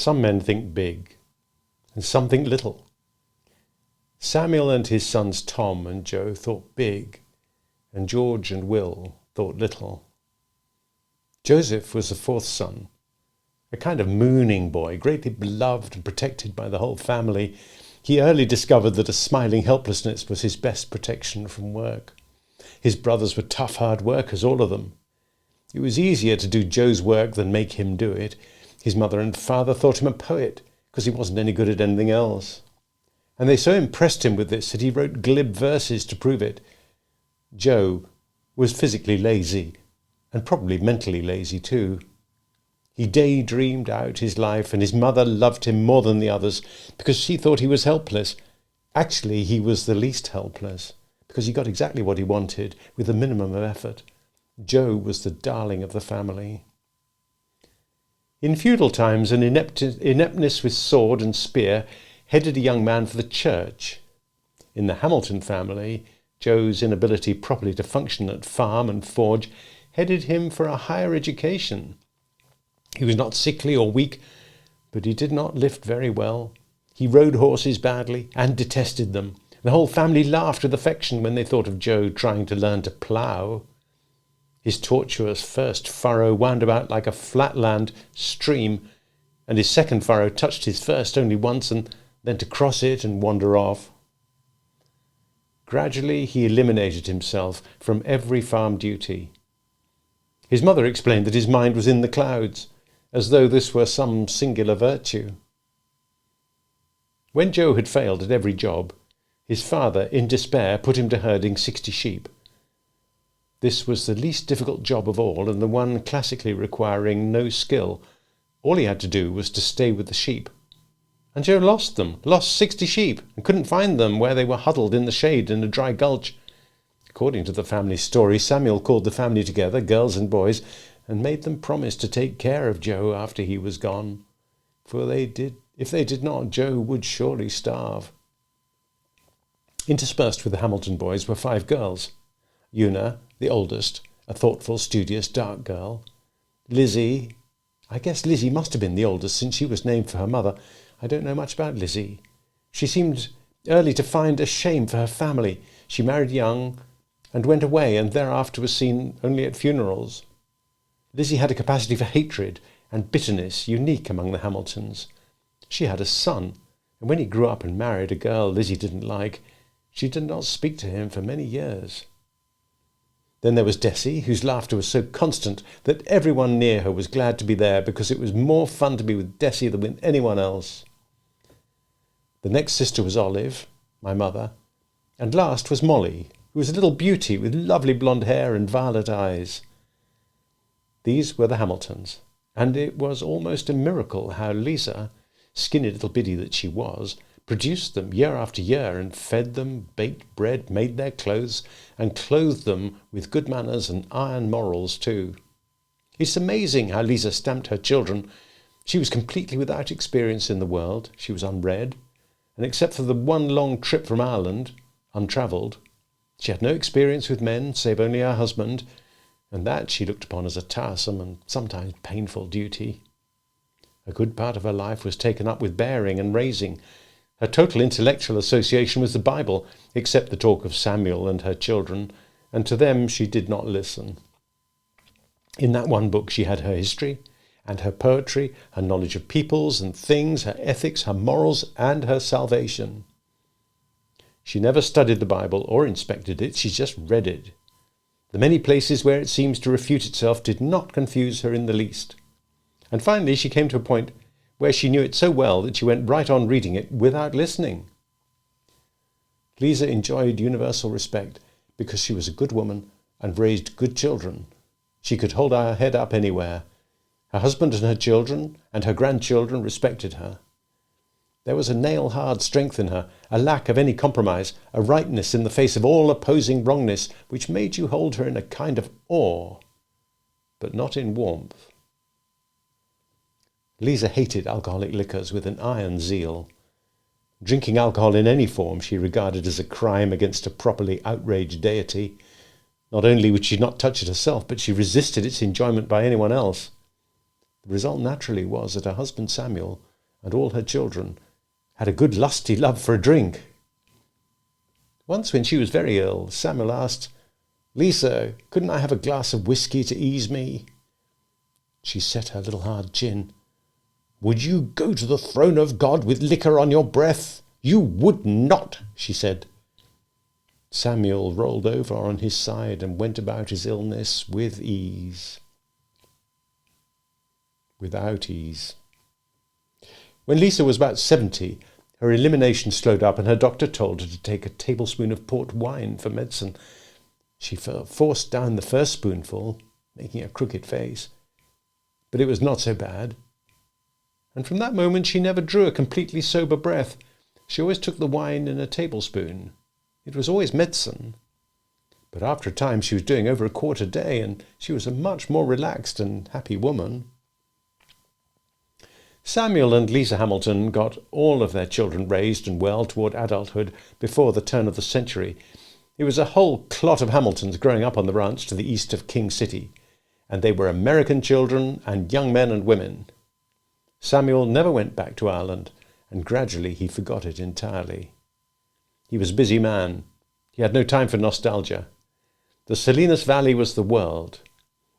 Some men think big, and some think little. Samuel and his sons Tom and Joe thought big, and George and Will thought little. Joseph was the fourth son, a kind of mooning boy, greatly beloved and protected by the whole family. He early discovered that a smiling helplessness was his best protection from work. His brothers were tough, hard workers, all of them. It was easier to do Joe's work than make him do it. His mother and father thought him a poet because he wasn't any good at anything else. And they so impressed him with this that he wrote glib verses to prove it. Joe was physically lazy, and probably mentally lazy too. He daydreamed out his life, and his mother loved him more than the others because she thought he was helpless. Actually, he was the least helpless because he got exactly what he wanted with a minimum of effort. Joe was the darling of the family. In feudal times, an ineptness with sword and spear headed a young man for the church. In the Hamilton family, Joe's inability properly to function at farm and forge headed him for a higher education. He was not sickly or weak, but he did not lift very well. He rode horses badly and detested them. The whole family laughed with affection when they thought of Joe trying to learn to plough. His tortuous first furrow wound about like a flatland stream, and his second furrow touched his first only once, and then to cross it and wander off. Gradually he eliminated himself from every farm duty. His mother explained that his mind was in the clouds, as though this were some singular virtue. When Joe had failed at every job, his father, in despair, put him to herding 60 sheep. This was the least difficult job of all, and the one classically requiring no skill. All he had to do was to stay with the sheep. And Joe lost 60 sheep, and couldn't find them where they were huddled in the shade in a dry gulch. According to the family story, Samuel called the family together, girls and boys, and made them promise to take care of Joe after he was gone. For if they did not, Joe would surely starve. Interspersed with the Hamilton boys were 5 girls. Una, the oldest, a thoughtful, studious, dark girl. Lizzie, I guess Lizzie must have been the oldest since she was named for her mother. I don't know much about Lizzie. She seemed early to find a shame for her family. She married young and went away, and thereafter was seen only at funerals. Lizzie had a capacity for hatred and bitterness unique among the Hamiltons. She had a son, and when he grew up and married a girl Lizzie didn't like, she did not speak to him for many years. Then there was Dessie, whose laughter was so constant that everyone near her was glad to be there because it was more fun to be with Dessie than with anyone else. The next sister was Olive, my mother, and last was Molly, who was a little beauty with lovely blonde hair and violet eyes. These were the Hamiltons, and it was almost a miracle how Lisa, skinny little biddy that she was, produced them year after year and fed them, baked bread, made their clothes, and clothed them with good manners and iron morals too. It's amazing how Lisa stamped her children. She was completely without experience in the world. She was unread, and except for the one long trip from Ireland, untravelled, she had no experience with men save only her husband, and that she looked upon as a tiresome and sometimes painful duty. A good part of her life was taken up with bearing and raising. Her total intellectual association was the Bible, except the talk of Samuel and her children, and to them she did not listen. In that one book she had her history and her poetry, her knowledge of peoples and things, her ethics, her morals, and her salvation. She never studied the Bible or inspected it, she just read it. The many places where it seems to refute itself did not confuse her in the least. And finally she came to a point where she knew it so well that she went right on reading it without listening. Lisa enjoyed universal respect because she was a good woman and raised good children. She could hold her head up anywhere. Her husband and her children and her grandchildren respected her. There was a nail-hard strength in her, a lack of any compromise, a rightness in the face of all opposing wrongness, which made you hold her in a kind of awe, but not in warmth. Lisa hated alcoholic liquors with an iron zeal. Drinking alcohol in any form she regarded as a crime against a properly outraged deity. Not only would she not touch it herself, but she resisted its enjoyment by anyone else. The result naturally was that her husband Samuel and all her children had a good lusty love for a drink. Once when she was very ill, Samuel asked, "Lisa, couldn't I have a glass of whiskey to ease me?" She set her little hard chin. "Would you go to the throne of God with liquor on your breath? You would not," she said. Samuel rolled over on his side and went about his illness with ease. Without ease. When Lisa was about 70, her elimination slowed up and her doctor told her to take a tablespoon of port wine for medicine. She forced down the first spoonful, making a crooked face. But it was not so bad. And from that moment she never drew a completely sober breath. She always took the wine in a tablespoon. It was always medicine. But after a time she was doing over a quart a day, and she was a much more relaxed and happy woman. Samuel and Lisa Hamilton got all of their children raised and well toward adulthood before the turn of the century. It was a whole clot of Hamiltons growing up on the ranch to the east of King City, and they were American children and young men and women. Samuel never went back to Ireland, and gradually he forgot it entirely. He was a busy man. He had no time for nostalgia. The Salinas Valley was the world.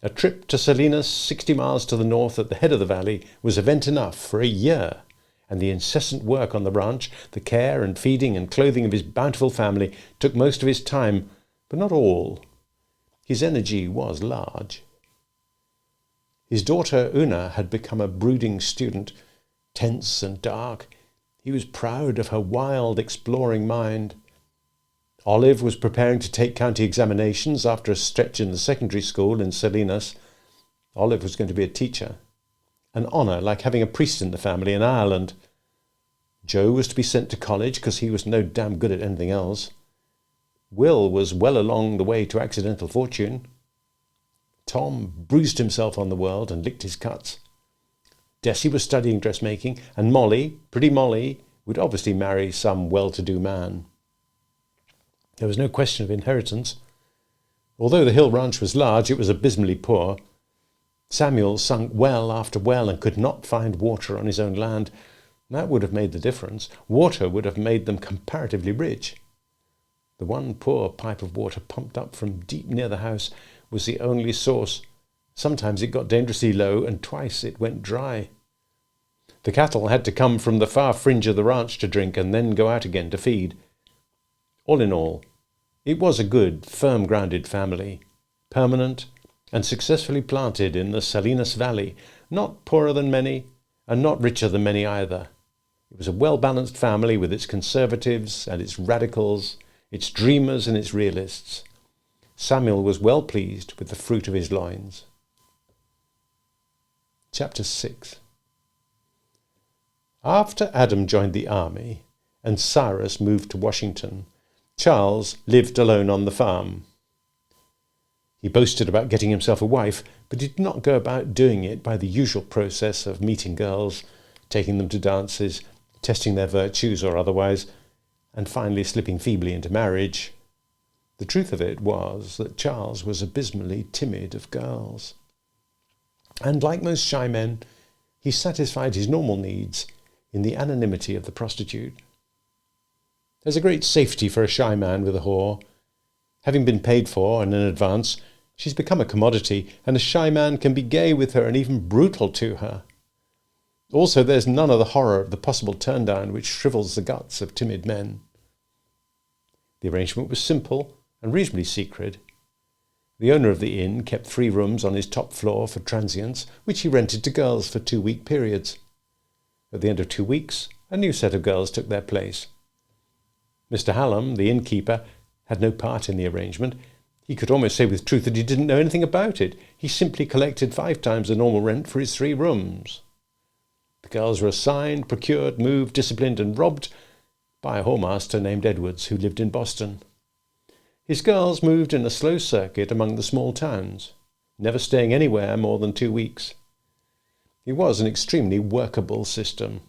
A trip to Salinas, 60 miles to the north at the head of the valley, was event enough for a year, and the incessant work on the ranch, the care and feeding and clothing of his bountiful family, took most of his time, but not all. His energy was large. His daughter Una had become a brooding student, tense and dark. He was proud of her wild, exploring mind. Olive was preparing to take county examinations after a stretch in the secondary school in Salinas. Olive was going to be a teacher, an honour like having a priest in the family in Ireland. Joe was to be sent to college because he was no damn good at anything else. Will was well along the way to accidental fortune. Tom bruised himself on the world and licked his cuts. Dessie was studying dressmaking, and Molly, pretty Molly, would obviously marry some well-to-do man. There was no question of inheritance. Although the Hill Ranch was large, it was abysmally poor. Samuel sunk well after well and could not find water on his own land. That would have made the difference. Water would have made them comparatively rich. The one poor pipe of water pumped up from deep near the house was the only source. Sometimes it got dangerously low, and twice it went dry. The cattle had to come from the far fringe of the ranch to drink and then go out again to feed. All in all, it was a good, firm-grounded family, permanent and successfully planted in the Salinas Valley, not poorer than many and not richer than many either. It was a well-balanced family with its conservatives and its radicals, its dreamers and its realists. Samuel was well pleased with the fruit of his loins. Chapter 6. After Adam joined the army and Cyrus moved to Washington, Charles lived alone on the farm. He boasted about getting himself a wife, but he did not go about doing it by the usual process of meeting girls, taking them to dances, testing their virtues or otherwise, and finally slipping feebly into marriage. The truth of it was that Charles was abysmally timid of girls. And like most shy men, he satisfied his normal needs in the anonymity of the prostitute. There's a great safety for a shy man with a whore. Having been paid for and in advance, she's become a commodity, and a shy man can be gay with her and even brutal to her. Also, there's none of the horror of the possible turn-down which shrivels the guts of timid men. The arrangement was simple and reasonably secret. The owner of the inn kept 3 rooms on his top floor for transients, which he rented to girls for 2-week periods. At the end of 2 weeks, a new set of girls took their place. Mr. Hallam, the innkeeper, had no part in the arrangement. He could almost say with truth that he didn't know anything about it. He simply collected 5 times the normal rent for his 3 rooms. The girls were assigned, procured, moved, disciplined, and robbed by a whoremaster named Edwards, who lived in Boston. His girls moved in a slow circuit among the small towns, never staying anywhere more than 2 weeks. It was an extremely workable system.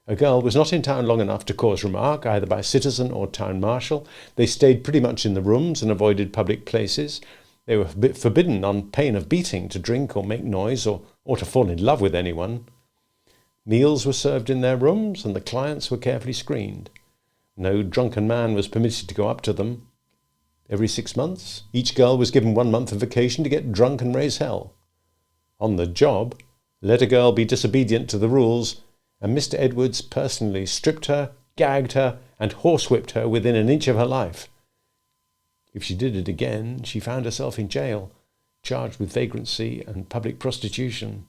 A girl was not in town long enough to cause remark, either by citizen or town marshal. They stayed pretty much in the rooms and avoided public places. They were forbidden on pain of beating to drink or make noise or to fall in love with anyone. Meals were served in their rooms, and the clients were carefully screened. No drunken man was permitted to go up to them. Every 6 months, each girl was given 1 month of vacation to get drunk and raise hell. On the job, let a girl be disobedient to the rules, and Mr. Edwards personally stripped her, gagged her, and horsewhipped her within an inch of her life. If she did it again, she found herself in jail, charged with vagrancy and public prostitution.